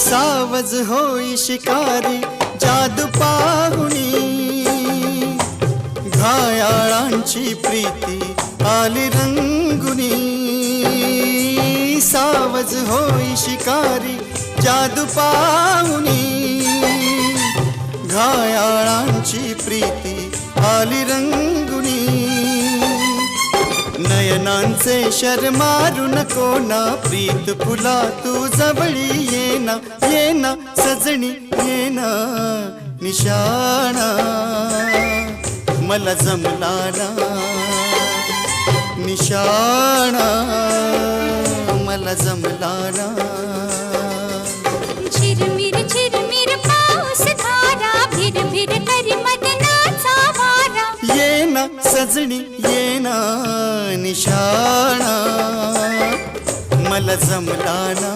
सावज होई शिकारी जादू पाहुणी, घायाळांची प्रीती आली रंगुनी. सावज होई शिकारी जादू पाहुणी, घायाळांची प्रीती आली रंगुनी. नयनांचे शर मारू नको ना, प्रीत फुला तू जवळी येना. येना सजणी येना निशाणा, मला जमला ना निशाणा, मला जमला ना. झिरमिर पाऊस धारा, भिर भिर करी मदनाचा वारा. येना सजणी येना निशाणा, मला जमला ना.